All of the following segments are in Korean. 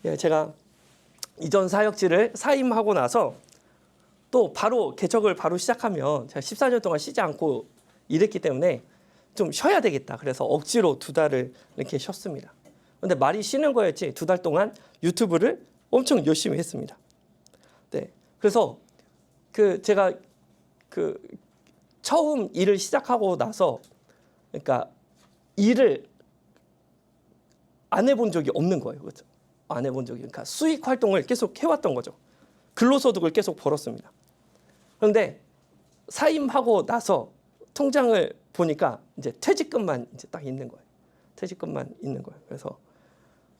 예, 제가 이전 사역지를 사임하고 나서 또 바로 개척을 바로 시작하면 제가 14년 동안 쉬지 않고 일했기 때문에 좀 쉬어야 되겠다. 그래서 억지로 2달을 이렇게 쉬었습니다. 근데 말이 쉬는 거였지 2달 동안 유튜브를 엄청 열심히 했습니다. 네, 그래서 제가 처음 일을 시작하고 나서 그러니까 일을 안 해본 적이 없는 거예요. 그렇죠? 안 해본 적이. 그러니까 수익 활동을 계속 해왔던 거죠. 근로소득을 계속 벌었습니다. 그런데 사임하고 나서 통장을 보니까 이제 퇴직금만 이제 딱 있는 거예요. 퇴직금만 있는 거예요. 그래서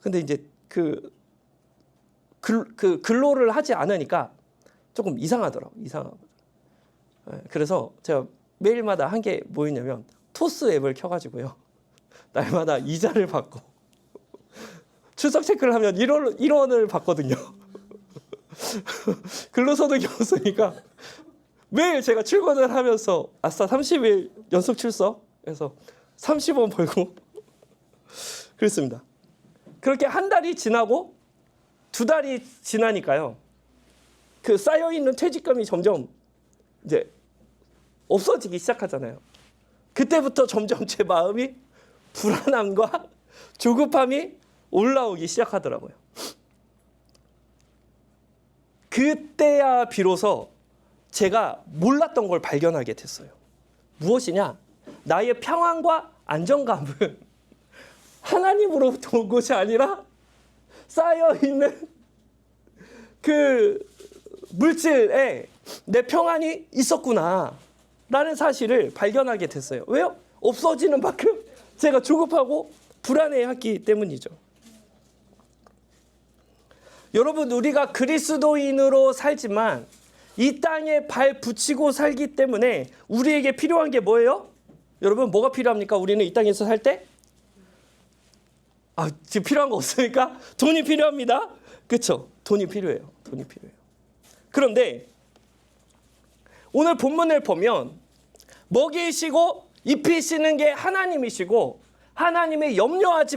근데 이제 근로를 하지 않으니까 조금 이상하더라고요. 이상하고. 그래서 제가 매일마다 한 게 뭐였냐면 토스 앱을 켜가지고요. 날마다 이자를 받고 출석 체크를 하면 1원을 받거든요. 근로소득이 없으니까 매일 제가 출근을 하면서 아싸 30일 연속 출석 해서 30원 벌고 그랬습니다. 그렇게 한 달이 지나고 2달이 지나니까요. 쌓여있는 퇴직금이 점점 이제 없어지기 시작하잖아요. 그때부터 점점 제 마음이 불안함과 조급함이 올라오기 시작하더라고요. 그때야 비로소 제가 몰랐던 걸 발견하게 됐어요. 무엇이냐? 나의 평안과 안정감은 하나님으로부터 온 것이 아니라 쌓여있는 물질에 내 평안이 있었구나 라는 사실을 발견하게 됐어요. 왜요? 없어지는 만큼 제가 조급하고 불안해했기 때문이죠. 여러분, 우리가 그리스도인으로 살지만 이 땅에 발 붙이고 살기 때문에 우리에게 필요한 게 뭐예요? 여러분, 뭐가 필요합니까? 우리는 이 땅에서 살 때? 지금 필요한 거 없으니까 돈이 필요합니다. 그렇죠? 돈이 필요해요. 돈이 필요해요. 그런데 오늘 본문을 보면 먹이시고 입히시는 게 하나님이시고 하나님의 염려하지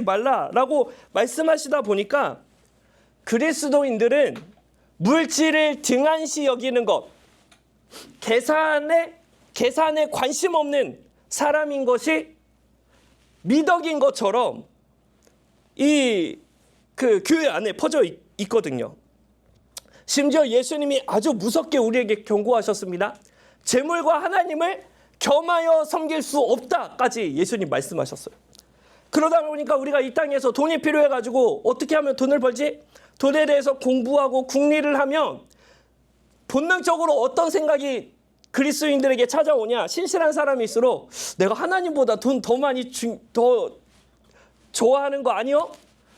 말라라고 말씀하시다 보니까 그리스도인들은 물질을 등한시 여기는 것, 계산에 관심 없는 사람인 것이 미덕인 것처럼 교회 안에 퍼져 있거든요. 심지어 예수님이 아주 무섭게 우리에게 경고하셨습니다. 재물과 하나님을 겸하여 섬길 수 없다까지 예수님 말씀하셨어요. 그러다 보니까 우리가 이 땅에서 돈이 필요해가지고 어떻게 하면 돈을 벌지? 돈에 대해서 공부하고 궁리를 하면 본능적으로 어떤 생각이 그리스도인들에게 찾아오냐? 신실한 사람일수록 내가 하나님보다 돈 더 많이 더 좋아하는 거 아니요?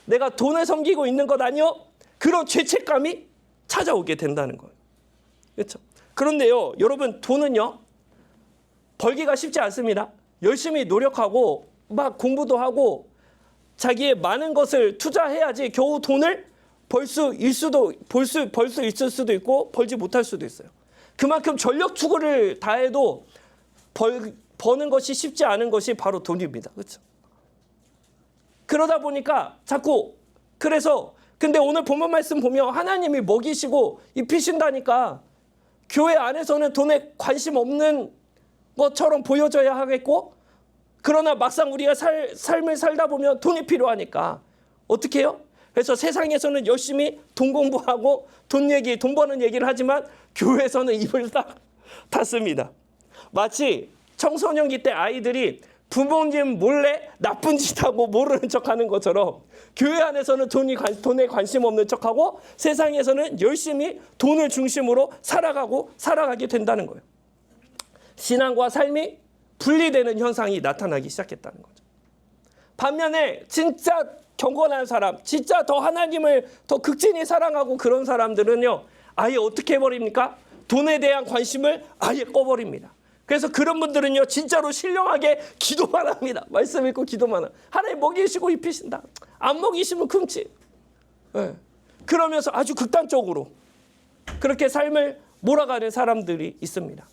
내가 돈을 섬기고 있는 것 아니요? 그런 죄책감이 찾아오게 된다는 거예요. 그렇죠? 그런데요, 여러분, 돈은요 벌기가 쉽지 않습니다. 열심히 노력하고 막 공부도 하고 자기의 많은 것을 투자해야지 겨우 돈을 벌 수 있을 수도 있고 벌지 못할 수도 있어요. 그만큼 전력 투구를 다해도 버는 것이 쉽지 않은 것이 바로 돈입니다. 그렇죠? 그러다 보니까 근데 오늘 본문 말씀 보면 하나님이 먹이시고 입히신다니까 교회 안에서는 돈에 관심 없는 것처럼 보여져야 하겠고, 그러나 막상 우리가 삶을 살다 보면 돈이 필요하니까 어떻게 해요? 그래서 세상에서는 열심히 돈 공부하고 돈 버는 얘기를 하지만 교회에서는 입을 딱 닫습니다. 마치 청소년기 때 아이들이 부모님 몰래 나쁜 짓 하고 모르는 척하는 것처럼 교회 안에서는 돈에 관심 없는 척하고 세상에서는 열심히 돈을 중심으로 살아가게 된다는 거예요. 신앙과 삶이 분리되는 현상이 나타나기 시작했다는 거죠. 반면에 진짜 경건한 사람, 진짜 더 하나님을 더 극진히 사랑하고 그런 사람들은요, 아예 어떻게 해버립니까? 돈에 대한 관심을 아예 꺼버립니다. 그래서 그런 분들은요, 진짜로 신령하게 기도만 합니다. 말씀 읽고 기도만 합니다. 하나님 먹이시고 입히신다. 안 먹이시면 금치. 네. 그러면서 아주 극단적으로 그렇게 삶을 몰아가는 사람들이 있습니다.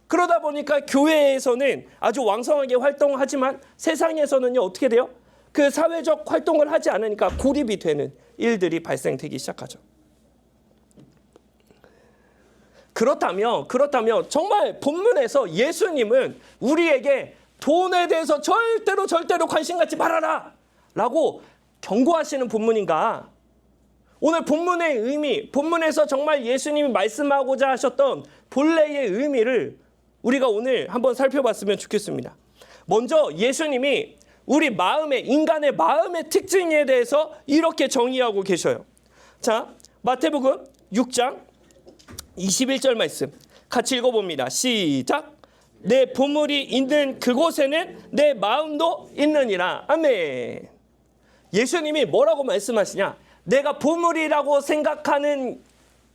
그러다 보니까 교회에서는 아주 왕성하게 활동하지만 세상에서는요, 어떻게 돼요? 그 사회적 활동을 하지 않으니까 고립이 되는 일들이 발생되기 시작하죠. 그렇다면 정말 본문에서 예수님은 우리에게 돈에 대해서 절대로 관심 갖지 말아라 라고 경고하시는 본문인가? 오늘 본문의 의미, 본문에서 정말 예수님이 말씀하고자 하셨던 본래의 의미를 우리가 오늘 한번 살펴봤으면 좋겠습니다. 먼저 예수님이 우리 인간의 마음의 특징에 대해서 이렇게 정의하고 계셔요. 자, 마태복음 6장 21절 말씀 같이 읽어봅니다. 시작. 내 보물이 있는 그곳에는 내 마음도 있느니라. 아멘. 예수님이 뭐라고 말씀하시냐? 내가 보물이라고 생각하는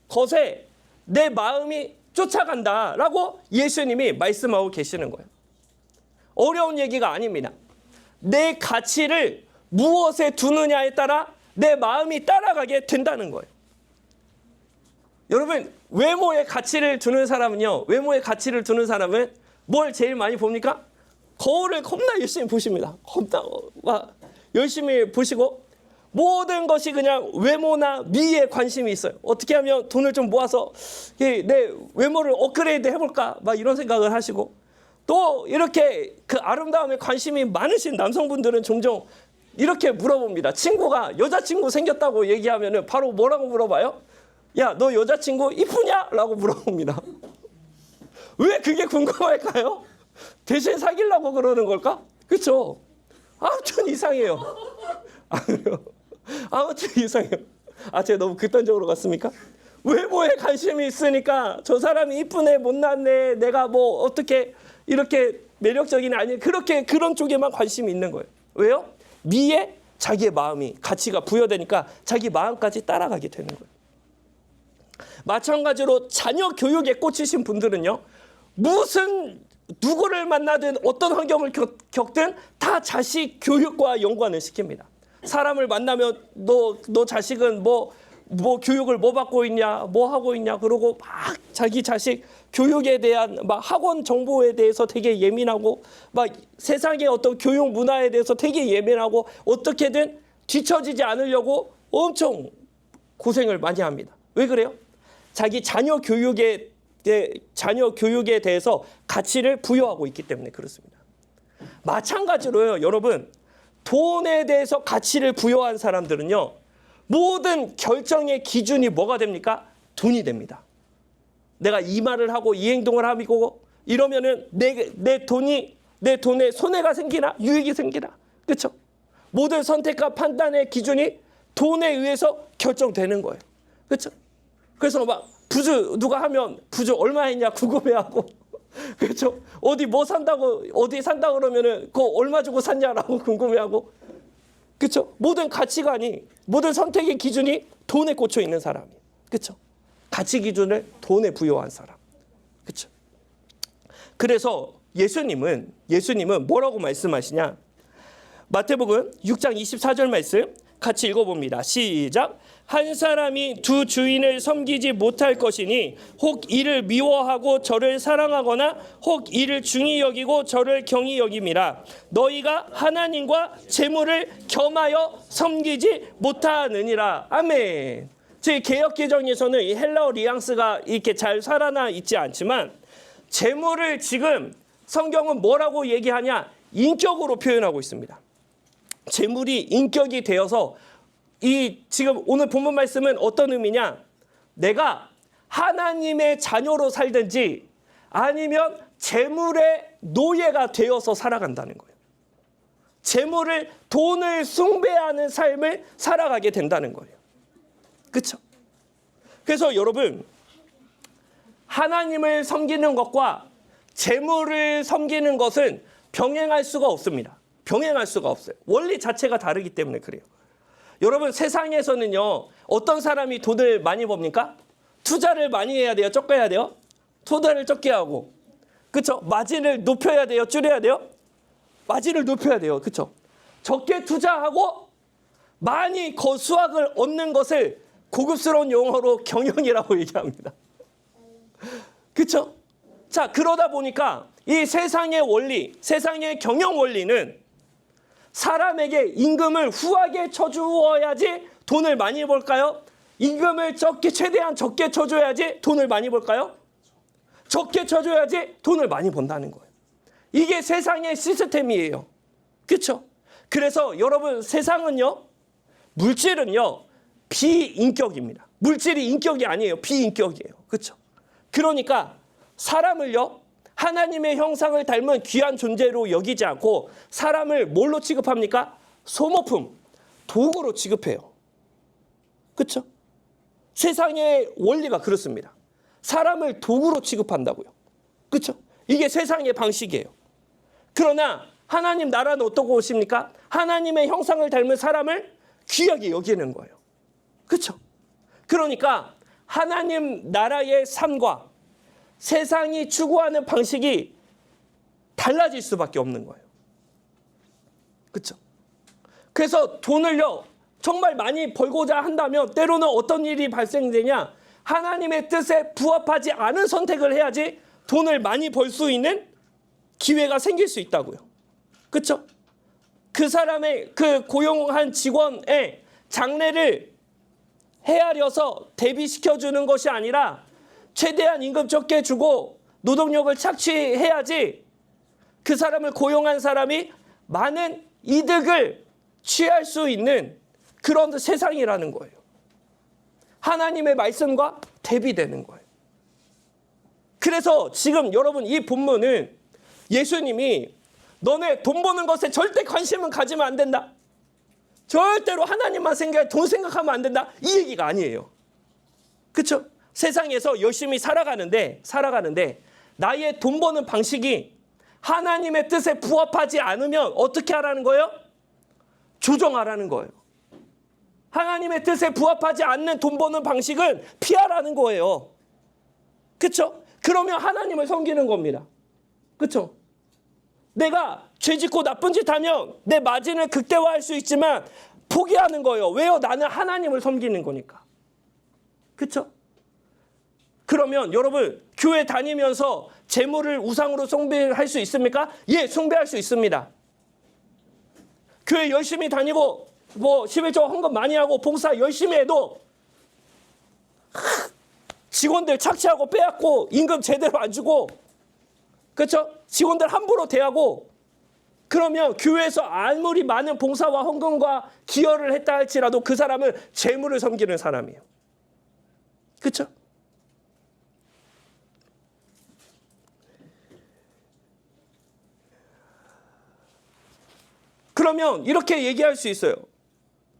것에 내 마음이 쫓아간다라고 예수님이 말씀하고 계시는 거예요. 어려운 얘기가 아닙니다. 내 가치를 무엇에 두느냐에 따라 내 마음이 따라가게 된다는 거예요. 여러분, 외모에 가치를 두는 사람은요, 뭘 제일 많이 봅니까? 거울을 겁나 열심히 보십니다. 열심히 보시고 모든 것이 그냥 외모나 미에 관심이 있어요. 어떻게 하면 돈을 좀 모아서 내 외모를 업그레이드 해볼까? 막 이런 생각을 하시고, 또 이렇게 그 아름다움에 관심이 많으신 남성분들은 종종 이렇게 물어봅니다. 친구가 여자친구 생겼다고 얘기하면은 바로 뭐라고 물어봐요? 야, 너 여자친구 이쁘냐? 라고 물어봅니다. 왜 그게 궁금할까요? 대신 사귀려고 그러는 걸까? 그렇죠? 아무튼 이상해요. 아무튼 이상해요. 제가 너무 극단적으로 갔습니까? 외모에 관심이 있으니까 저 사람이 이쁘네 못났네 내가 뭐 어떻게 이렇게 매력적이냐 아니 그런 쪽에만 관심이 있는 거예요. 왜요? 미에 자기의 마음이 가치가 부여되니까 자기 마음까지 따라가게 되는 거예요. 마찬가지로 자녀 교육에 꽂히신 분들은요, 누구를 만나든 어떤 환경을 겪든 다 자식 교육과 연관을 시킵니다. 사람을 만나면 너 자식은 뭐 교육을 뭐 받고 있냐, 뭐 하고 있냐, 그러고 막 자기 자식 교육에 대한 막 학원 정보에 대해서 되게 예민하고, 막 세상의 어떤 교육 문화에 대해서 되게 예민하고, 어떻게든 뒤처지지 않으려고 엄청 고생을 많이 합니다. 왜 그래요? 자기 자녀 교육에 대해서 가치를 부여하고 있기 때문에 그렇습니다. 마찬가지로요, 여러분, 돈에 대해서 가치를 부여한 사람들은요, 모든 결정의 기준이 뭐가 됩니까? 돈이 됩니다. 내가 이 말을 하고 이 행동을 하고 이러면은 내 돈에 손해가 생기나 유익이 생기나, 그렇죠? 모든 선택과 판단의 기준이 돈에 의해서 결정되는 거예요. 그렇죠? 그래서 막 누가 하면 부주 얼마 했냐 궁금해하고, 그렇죠? 어디 산다고 그러면은 그거 얼마 주고 샀냐라고 궁금해하고, 그렇죠? 모든 가치관이, 모든 선택의 기준이 돈에 꽂혀 있는 사람이에요. 그렇죠? 가치 기준을 돈에 부여한 사람. 그렇죠? 그래서 예수님은 뭐라고 말씀하시냐? 마태복음 6장 24절 말씀 같이 읽어봅니다. 시작. 한 사람이 두 주인을 섬기지 못할 것이니 혹 이를 미워하고 저를 사랑하거나 혹 이를 중히 여기고 저를 경히 여김이라. 너희가 하나님과 재물을 겸하여 섬기지 못하느니라. 아멘. 제 개역개정에서는 이 헬라어 뉘앙스가 이렇게 잘 살아나 있지 않지만, 재물을 지금 성경은 뭐라고 얘기하냐? 인격으로 표현하고 있습니다. 재물이 인격이 되어서, 지금 오늘 본문 말씀은 어떤 의미냐? 내가 하나님의 자녀로 살든지 아니면 재물의 노예가 되어서 살아간다는 거예요. 돈을 숭배하는 삶을 살아가게 된다는 거예요. 그렇죠? 그래서 여러분, 하나님을 섬기는 것과 재물을 섬기는 것은 병행할 수가 없습니다. 병행할 수가 없어요. 원리 자체가 다르기 때문에 그래요. 여러분, 세상에서는요, 어떤 사람이 돈을 많이 법니까? 투자를 많이 해야 돼요? 적게 돼요? 투자를 적게 하고, 그렇죠? 마진을 높여야 돼요? 줄여야 돼요? 마진을 높여야 돼요. 그렇죠? 적게 투자하고 많이 수확을 얻는 것을 고급스러운 용어로 경영이라고 얘기합니다. 그렇죠? 자, 그러다 보니까 이 세상의 원리, 세상의 경영 원리는 사람에게 임금을 후하게 쳐주어야지 돈을 많이 벌까요? 임금을 최대한 적게 쳐줘야지 돈을 많이 벌까요? 적게 쳐줘야지 돈을 많이 번다는 거예요. 이게 세상의 시스템이에요. 그렇죠? 그래서 여러분, 세상은요, 물질은요, 비인격입니다. 물질이 인격이 아니에요. 비인격이에요. 그렇죠? 그러니까 사람을요, 하나님의 형상을 닮은 귀한 존재로 여기지 않고 사람을 뭘로 취급합니까? 소모품, 도구로 취급해요. 그렇죠? 세상의 원리가 그렇습니다. 사람을 도구로 취급한다고요. 그렇죠? 이게 세상의 방식이에요. 그러나 하나님 나라는 어떤 곳입니까? 하나님의 형상을 닮은 사람을 귀하게 여기는 거예요. 그렇죠? 그러니까 하나님 나라의 삶과 세상이 추구하는 방식이 달라질 수밖에 없는 거예요. 그렇죠? 그래서 돈을요, 정말 많이 벌고자 한다면 때로는 어떤 일이 발생되냐? 하나님의 뜻에 부합하지 않은 선택을 해야지 돈을 많이 벌 수 있는 기회가 생길 수 있다고요. 그렇죠? 그 사람의 그 고용한 직원의 장래를 헤아려서 대비시켜주는 것이 아니라 최대한 임금 적게 주고 노동력을 착취해야지 그 사람을 고용한 사람이 많은 이득을 취할 수 있는 그런 세상이라는 거예요. 하나님의 말씀과 대비되는 거예요. 그래서 지금 여러분, 이 본문은 예수님이 너네 돈 버는 것에 절대 관심은 가지면 안 된다. 절대로 하나님만 돈 생각하면 안 된다. 이 얘기가 아니에요. 그렇죠? 세상에서 열심히 살아가는데 나의 돈 버는 방식이 하나님의 뜻에 부합하지 않으면 어떻게 하라는 거예요? 조정하라는 거예요. 하나님의 뜻에 부합하지 않는 돈 버는 방식은 피하라는 거예요. 그렇죠? 그러면 하나님을 섬기는 겁니다. 그렇죠? 내가 죄 짓고 나쁜 짓 하면 내 마진을 극대화할 수 있지만 포기하는 거예요. 왜요? 나는 하나님을 섬기는 거니까. 그렇죠? 그러면 여러분, 교회 다니면서 재물을 우상으로 숭배할 수 있습니까? 예, 숭배할 수 있습니다. 교회 열심히 다니고 11조 헌금 많이 하고 봉사 열심히 해도 직원들 착취하고 빼앗고 임금 제대로 안 주고, 그렇죠? 직원들 함부로 대하고, 그러면 교회에서 아무리 많은 봉사와 헌금과 기여를 했다 할지라도 그 사람은 재물을 섬기는 사람이에요. 그렇죠? 그러면 이렇게 얘기할 수 있어요.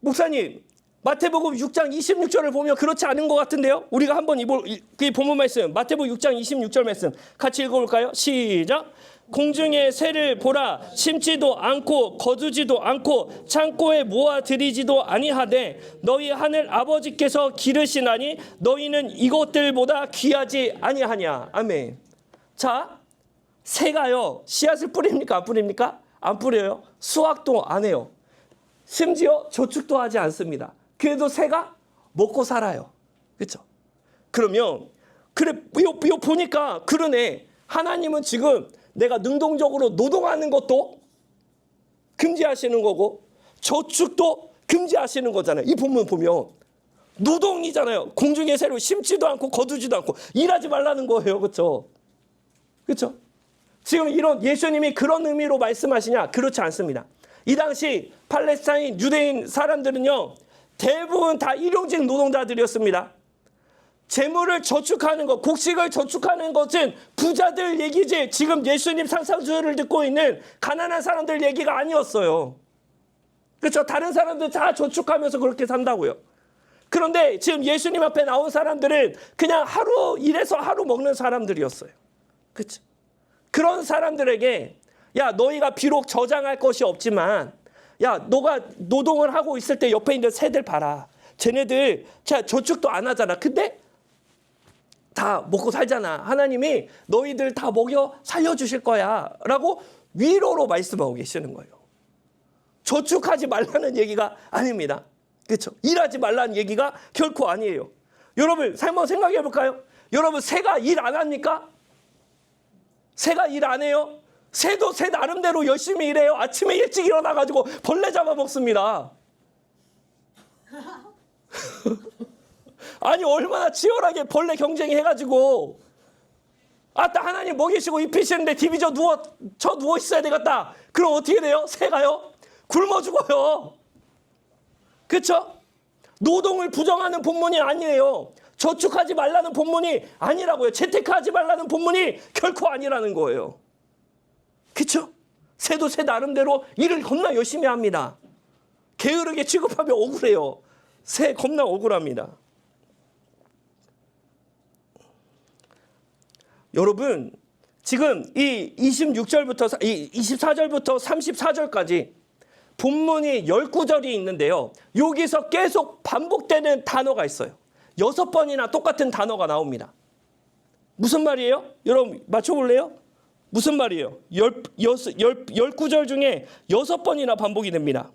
목사님, 마태복음 6장 26절을 보면 그렇지 않은 것 같은데요. 우리가 한번 그 본문 말씀, 마태복음 6장 26절 말씀 같이 읽어볼까요? 시작. 공중의 새를 보라. 심지도 않고 거두지도 않고 창고에 모아들이지도 아니하되 너희 하늘 아버지께서 기르시나니 너희는 이것들보다 귀하지 아니하냐. 아멘. 자, 새가요, 씨앗을 뿌립니까? 안 뿌립니까? 안 뿌려요. 수확도 안 해요. 심지어 저축도 하지 않습니다. 그래도 새가 먹고 살아요. 그렇죠? 그러면 이거 보니까 그러네. 하나님은 지금 내가 능동적으로 노동하는 것도 금지하시는 거고 저축도 금지하시는 거잖아요. 이 본문 보면 노동이잖아요. 공중의 새로 심지도 않고 거두지도 않고 일하지 말라는 거예요. 그렇죠? 그렇죠? 지금 이런 예수님이 그런 의미로 말씀하시냐? 그렇지 않습니다. 이 당시 팔레스타인 유대인 사람들은요, 대부분 다 일용직 노동자들이었습니다. 재물을 저축하는 것, 곡식을 저축하는 것은 부자들 얘기지 지금 예수님 상상주를 듣고 있는 가난한 사람들 얘기가 아니었어요. 그렇죠? 다른 사람들 다 저축하면서 그렇게 산다고요. 그런데 지금 예수님 앞에 나온 사람들은 그냥 하루 일해서 하루 먹는 사람들이었어요. 그렇죠? 그런 사람들에게 야, 너희가 비록 저장할 것이 없지만 야, 너가 노동을 하고 있을 때 옆에 있는 새들 봐라. 쟤네들 저축도 안 하잖아. 근데 다 먹고 살잖아. 하나님이 너희들 다 먹여 살려주실 거야 라고 위로로 말씀하고 계시는 거예요. 저축하지 말라는 얘기가 아닙니다. 그렇죠? 일하지 말라는 얘기가 결코 아니에요. 여러분 한번 생각해 볼까요? 여러분 새가 일 안 합니까? 새가 일 안 해요? 새도 새 나름대로 열심히 일해요. 아침에 일찍 일어나가지고 벌레 잡아먹습니다. 아니 얼마나 치열하게 벌레 경쟁해가지고 아따 하나님 먹이시고 입히시는데 디비저 누워 있어야 되겠다. 그럼 어떻게 돼요? 새가요? 굶어 죽어요. 그렇죠? 노동을 부정하는 본문이 아니에요. 저축하지 말라는 본문이 아니라고요. 재테크하지 말라는 본문이 결코 아니라는 거예요. 그렇죠? 새도 새 나름대로 일을 겁나 열심히 합니다. 게으르게 취급하면 억울해요. 새 겁나 억울합니다. 여러분 지금 이 26절부터 이 24절부터 34절까지 본문이 19절이 있는데요. 여기서 계속 반복되는 단어가 있어요. 6번이나 똑같은 단어가 나옵니다. 무슨 말이에요? 여러분 맞춰볼래요? 무슨 말이에요? 19절 중에 6번이나 반복이 됩니다.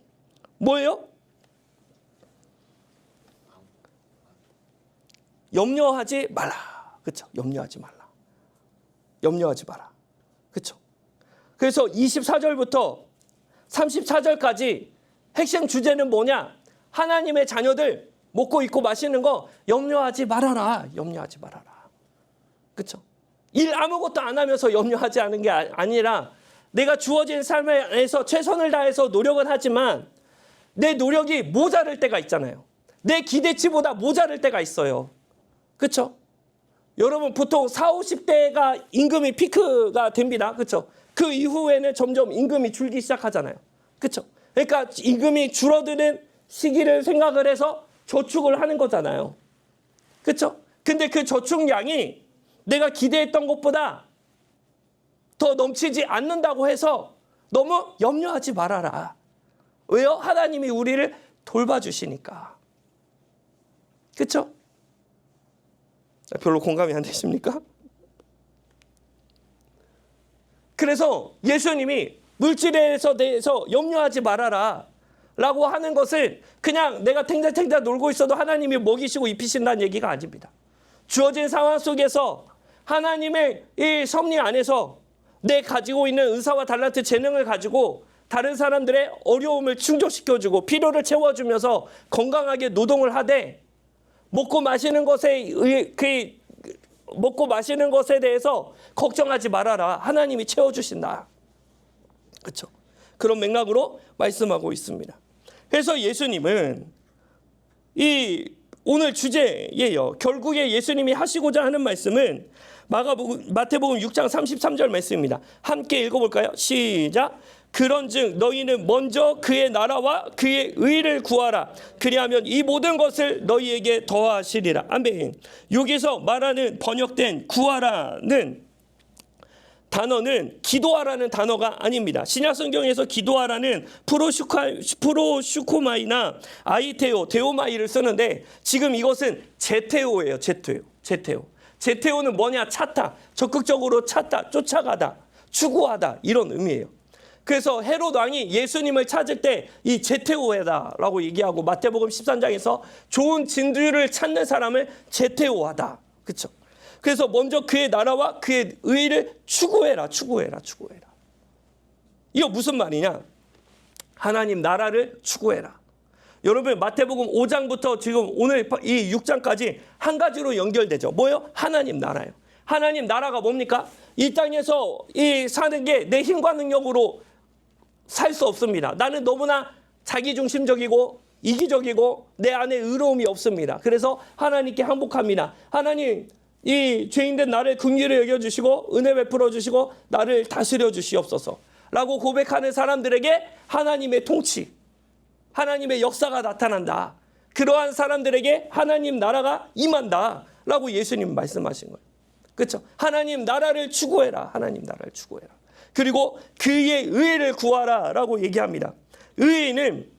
뭐예요? 염려하지 말라. 그렇죠? 염려하지 말라. 염려하지 마라. 그렇죠? 그래서 24절부터 34절까지 핵심 주제는 뭐냐? 하나님의 자녀들 먹고 입고 마시는 거 염려하지 말아라. 염려하지 말아라. 그렇죠? 일 아무것도 안 하면서 염려하지 않은 게 아니라 내가 주어진 삶에서 최선을 다해서 노력은 하지만 내 노력이 모자랄 때가 있잖아요. 내 기대치보다 모자랄 때가 있어요. 그렇죠? 여러분 보통 40, 50대가 임금이 피크가 됩니다. 그렇죠? 그 이후에는 점점 임금이 줄기 시작하잖아요. 그렇죠? 그러니까 임금이 줄어드는 시기를 생각을 해서 저축을 하는 거잖아요. 그렇죠? 근데 그 저축량이 내가 기대했던 것보다 더 넘치지 않는다고 해서 너무 염려하지 말아라. 왜요? 하나님이 우리를 돌봐주시니까. 그렇죠? 별로 공감이 안 되십니까? 그래서 예수님이 물질에 대해서 염려하지 말아라 라고 하는 것을 그냥 내가 탱자탱자 놀고 있어도 하나님이 먹이시고 입히신다는 얘기가 아닙니다. 주어진 상황 속에서 하나님의 이 섭리 안에서 내 가지고 있는 은사와 달란트 재능을 가지고 다른 사람들의 어려움을 충족시켜주고 필요를 채워주면서 건강하게 노동을 하되 먹고 마시는 것에 대해서 걱정하지 말아라. 하나님이 채워주신다. 그렇죠? 그런 맥락으로 말씀하고 있습니다. 그래서 예수님은 이 오늘 주제예요. 결국에 예수님이 하시고자 하는 말씀은 마태복음 6장 33절 말씀입니다. 함께 읽어볼까요? 시작. 그런즉 너희는 먼저 그의 나라와 그의 의를 구하라. 그리하면 이 모든 것을 너희에게 더하시리라. 아멘. 여기서 말하는 번역된 구하라는 단어는 기도하라는 단어가 아닙니다. 신약성경에서 기도하라는 프로슈코마이나 아이테오, 데오마이를 쓰는데 지금 이것은 제테오예요. 제테오는 뭐냐? 찾다, 적극적으로 찾다, 쫓아가다, 추구하다 이런 의미예요. 그래서 헤롯 왕이 예수님을 찾을 때 이 제테오에다라고 얘기하고 마태복음 13장에서 좋은 진주를 찾는 사람을 제테오하다. 그렇죠? 그래서 먼저 그의 나라와 그의 의를 추구해라. 이거 무슨 말이냐? 하나님 나라를 추구해라. 여러분 마태복음 5장부터 지금 오늘 이 6장까지 한 가지로 연결되죠. 뭐요? 하나님 나라예요. 하나님 나라가 뭡니까? 이 땅에서 이 사는 게 내 힘과 능력으로 살 수 없습니다. 나는 너무나 자기중심적이고 이기적이고 내 안에 의로움이 없습니다. 그래서 하나님께 항복합니다. 하나님 이 죄인된 나를 긍휼히 여겨주시고 은혜 베풀어 주시고 나를 다스려 주시옵소서 라고 고백하는 사람들에게 하나님의 통치, 하나님의 역사가 나타난다. 그러한 사람들에게 하나님 나라가 임한다 라고 예수님 말씀하신 거예요. 그렇죠? 하나님 나라를 추구해라. 그리고 그의 의를 구하라 라고 얘기합니다. 의는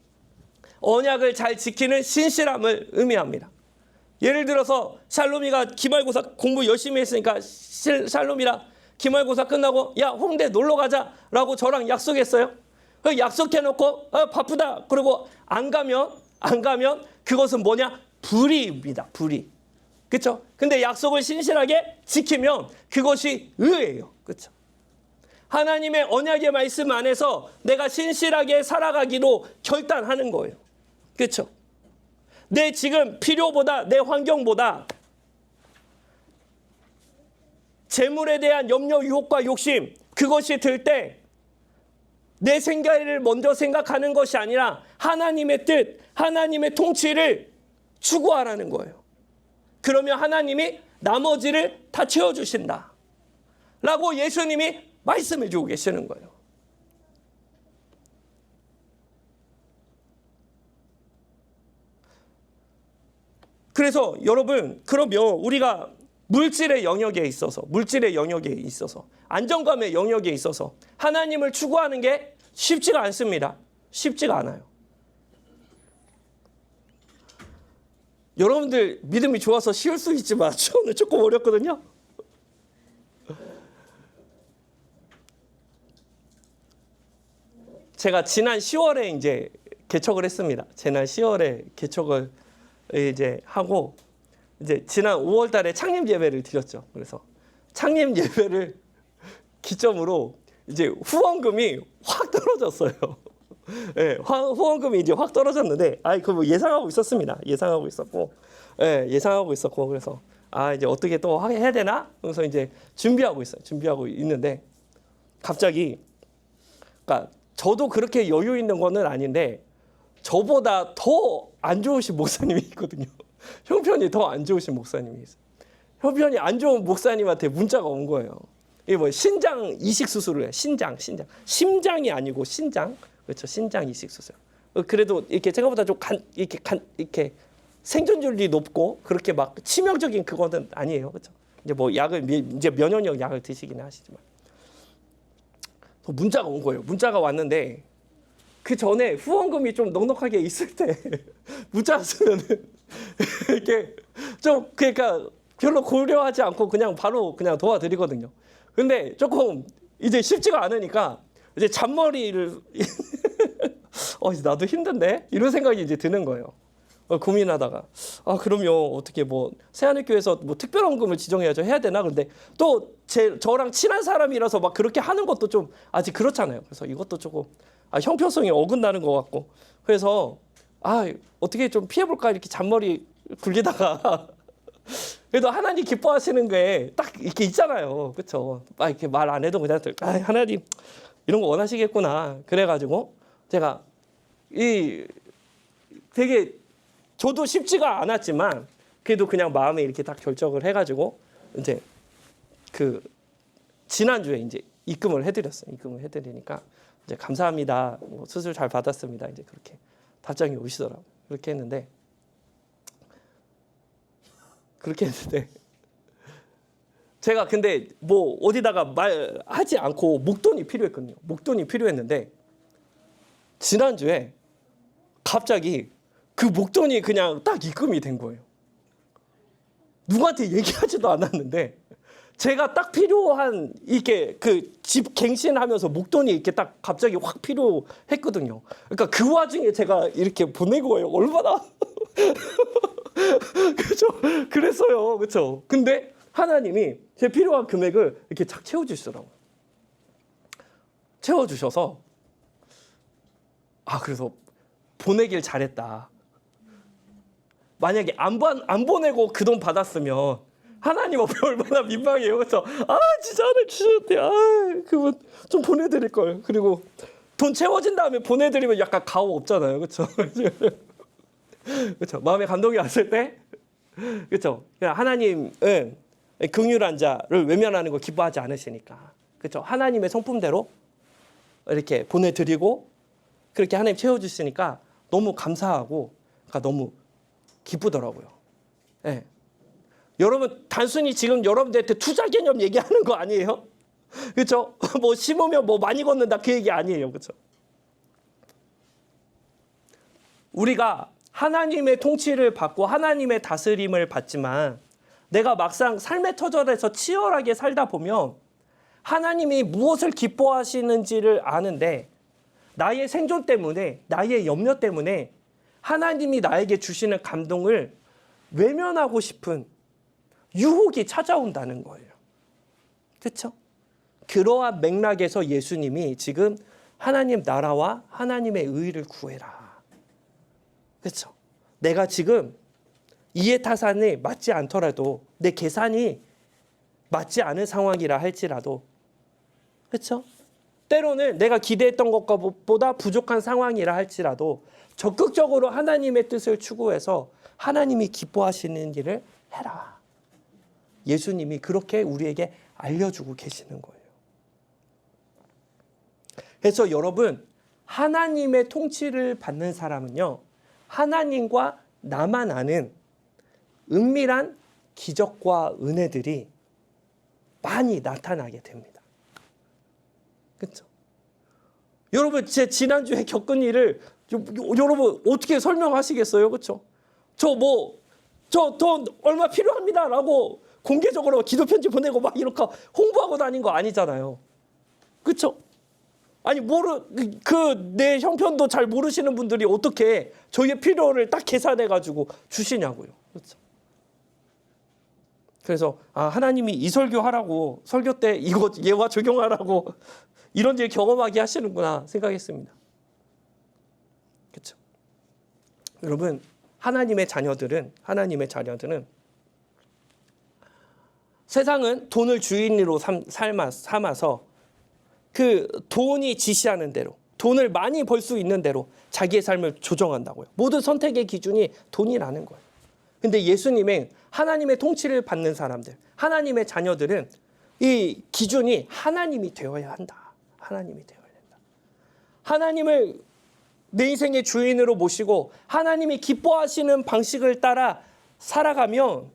언약을 잘 지키는 신실함을 의미합니다. 예를 들어서 샬롬이가 기말고사 공부 열심히 했으니까 샬롬이랑 기말고사 끝나고 야 홍대 놀러 가자 라고 저랑 약속했어요. 약속해놓고 바쁘다 그리고 안 가면 그것은 뭐냐? 불의입니다. 불의. 그렇죠? 근데 약속을 신실하게 지키면 그것이 의예요. 그렇죠? 하나님의 언약의 말씀 안에서 내가 신실하게 살아가기로 결단하는 거예요. 그렇죠? 내 지금 필요보다, 내 환경보다 재물에 대한 염려, 유혹과 욕심, 그것이 들 때 내 생각을 먼저 생각하는 것이 아니라 하나님의 뜻, 하나님의 통치를 추구하라는 거예요. 그러면 하나님이 나머지를 다 채워주신다 라고 예수님이 말씀해 주고 계시는 거예요. 그래서 여러분, 그러면 우리가 물질의 영역에 있어서 안정감의 영역에 있어서 하나님을 추구하는 게 쉽지가 않습니다. 쉽지가 않아요. 여러분들 믿음이 좋아서 쉬울 수 있지만 저는 조금 어렵거든요. 제가 지난 10월에 이제 개척을 했습니다. 지난 10월에 개척을 이제 하고 이제 지난 5월 달에 창립 예배를 드렸죠. 그래서 창립 예배를 기점으로 이제 후원금이 확 떨어졌어요. 예, 후원금이 이제 확 떨어졌는데, 그거 예상하고 있었습니다. 예상하고 있었고, 그래서 이제 어떻게 또 해야 되나? 그래서 이제 준비하고 있는데, 갑자기, 그러니까 저도 그렇게 여유 있는 거는 아닌데, 저보다 더 안 좋으신 목사님이 있거든요. 형편이 더 안 좋으신 목사님이 있어요. 형편이 안 좋은 목사님한테 문자가 온 거예요. 이게 뭐 신장 이식 수술을 해. 심장이 아니고 신장. 그렇죠. 신장 이식 수술. 그래도 이렇게 생각보다 좀 이렇게 생존율이 높고 그렇게 막 치명적인 그거는 아니에요. 그렇죠. 이제 뭐 약을 이제 면역력 약을 드시긴 하시지만 문자가 온 거예요. 문자가 왔는데 그 전에 후원금이 좀 넉넉하게 있을 때 문자 쓰면은 이렇게 좀 그러니까 별로 고려하지 않고 바로 도와드리거든요. 근데 조금 이제 쉽지가 않으니까 이제 잔머리를 나도 힘든데 이런 생각이 이제 드는 거예요. 고민하다가 그러면 어떻게 뭐 새하늘교회에서 뭐 특별원금을 지정해야죠. 해야 되나? 근데 또 저랑 친한 사람이라서 막 그렇게 하는 것도 좀 아직 그렇잖아요. 그래서 이것도 조금 형평성이 어긋나는 것 같고 그래서 어떻게 좀 피해볼까 이렇게 잔머리 굴리다가 그래도 하나님 기뻐하시는 게 딱 이렇게 있잖아요. 그렇죠? 이렇게 말 안 해도 그냥 하나님 이런 거 원하시겠구나. 그래가지고 제가 되게 저도 쉽지가 않았지만 그래도 그냥 마음에 이렇게 딱 결정을 해가지고 이제 그 지난주에 이제 입금을 해드렸어요. 입금을 해드리니까 이제 감사합니다. 뭐 수술 잘 받았습니다. 이제 그렇게 답장이 오시더라고요. 그렇게 했는데 제가 근데 뭐 어디다가 말하지 않고 목돈이 필요했거든요. 목돈이 필요했는데 지난주에 갑자기 그 목돈이 그냥 딱 입금이 된 거예요. 누구한테 얘기하지도 않았는데 제가 딱 필요한 이게 그 집 갱신하면서 목돈이 이렇게 딱 갑자기 확 필요했거든요. 그러니까 그 와중에 제가 이렇게 보낸 거예요. 얼마나 그렇죠? 그랬어요. 그렇죠? 근데 하나님이 제 필요한 금액을 이렇게 착 채워주시더라고요. 채워주셔서 그래서 보내길 잘했다. 만약에 안 보내고 그 돈 받았으면 하나님 앞에 얼마나 민망해요. 그래서 진짜 하나님 주셨대. 그분 좀 보내드릴 걸. 그리고 돈 채워진 다음에 보내드리면 약간 가오 없잖아요. 그렇죠? 그렇죠. 마음에 감동이 왔을 때, 그렇죠. 하나님은 긍휼한 자를 외면하는 거 기뻐하지 않으시니까, 그렇죠. 하나님의 성품대로 이렇게 보내드리고 그렇게 하나님 채워주시니까 너무 감사하고, 그러니까 너무 기쁘더라고요. 네. 여러분 단순히 지금 여러분들한테 투자 개념 얘기하는 거 아니에요? 그렇죠? 뭐 심으면 뭐 많이 걷는다 그 얘기 아니에요, 그렇죠? 우리가 하나님의 통치를 받고 하나님의 다스림을 받지만 내가 막상 삶의 터전에서 치열하게 살다 보면 하나님이 무엇을 기뻐하시는지를 아는데 나의 생존 때문에 나의 염려 때문에 하나님이 나에게 주시는 감동을 외면하고 싶은 유혹이 찾아온다는 거예요. 그렇죠? 그러한 맥락에서 예수님이 지금 하나님 나라와 하나님의 의를 구해라. 그렇죠? 내가 지금 이해타산이 맞지 않더라도 내 계산이 맞지 않은 상황이라 할지라도 그렇죠? 때로는 내가 기대했던 것보다 부족한 상황이라 할지라도 적극적으로 하나님의 뜻을 추구해서 하나님이 기뻐하시는 일을 해라. 예수님이 그렇게 우리에게 알려주고 계시는 거예요. 그래서 여러분, 하나님의 통치를 받는 사람은요, 하나님과 나만 아는 은밀한 기적과 은혜들이 많이 나타나게 됩니다. 그렇죠? 여러분, 제 지난주에 겪은 일을 여러분 어떻게 설명하시겠어요? 그렇죠? 저 돈 얼마 필요합니다라고 공개적으로 기도 편지 보내고 막 이렇게 홍보하고 다닌 거 아니잖아요. 그렇죠? 아니 내 형편도 잘 모르시는 분들이 어떻게 저희의 필요를 딱 계산해 가지고 주시냐고요. 그렇죠? 그래서 하나님이 이 설교 하라고 설교 때 이거 예화 적용하라고 이런 일 경험하게 하시는구나 생각했습니다. 그렇죠? 여러분, 하나님의 자녀들은 세상은 돈을 주인으로 삼아서 그 돈이 지시하는 대로, 돈을 많이 벌 수 있는 대로 자기의 삶을 조정한다고요. 모든 선택의 기준이 돈이라는 거예요. 근데 예수님의 하나님의 통치를 받는 사람들, 하나님의 자녀들은 이 기준이 하나님이 되어야 한다. 하나님이 되어야 된다. 하나님을 내 인생의 주인으로 모시고 하나님이 기뻐하시는 방식을 따라 살아가면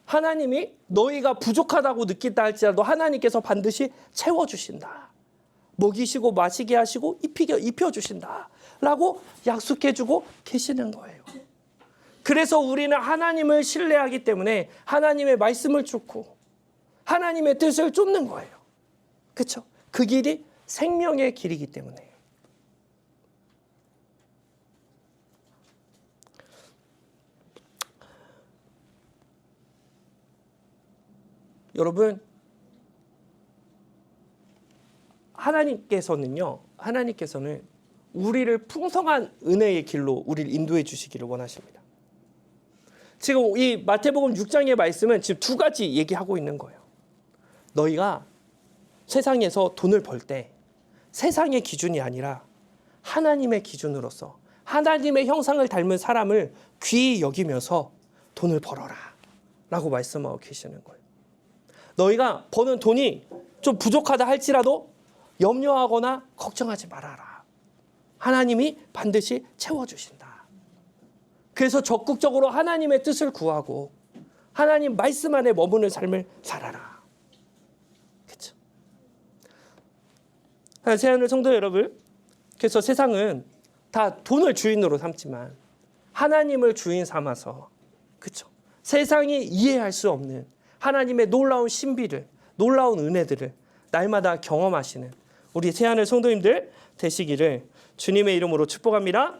하나님이 너희가 부족하다고 느낀다 할지라도 하나님께서 반드시 채워주신다. 먹이시고 마시게 하시고 입혀주신다. 라고 약속해주고 계시는 거예요. 그래서 우리는 하나님을 신뢰하기 때문에 하나님의 말씀을 쫓고 하나님의 뜻을 쫓는 거예요. 그렇죠? 그 길이 생명의 길이기 때문에. 여러분, 하나님께서는 우리를 풍성한 은혜의 길로 우리를 인도해 주시기를 원하십니다. 지금 이 마태복음 6장의 말씀은 지금 두 가지 얘기하고 있는 거예요. 너희가 세상에서 돈을 벌 때 세상의 기준이 아니라 하나님의 기준으로서 하나님의 형상을 닮은 사람을 귀히 여기면서 돈을 벌어라 라고 말씀하고 계시는 거예요. 너희가 버는 돈이 좀 부족하다 할지라도 염려하거나 걱정하지 말아라. 하나님이 반드시 채워주신다. 그래서 적극적으로 하나님의 뜻을 구하고 하나님 말씀 안에 머무는 삶을 살아라. 그렇죠? 사랑하는 성도 여러분, 그래서 세상은 다 돈을 주인으로 삼지만 하나님을 주인 삼아서, 그렇죠? 세상이 이해할 수 없는 하나님의 놀라운 신비를, 놀라운 은혜들을 날마다 경험하시는 우리 새하늘 성도님들 되시기를 주님의 이름으로 축복합니다.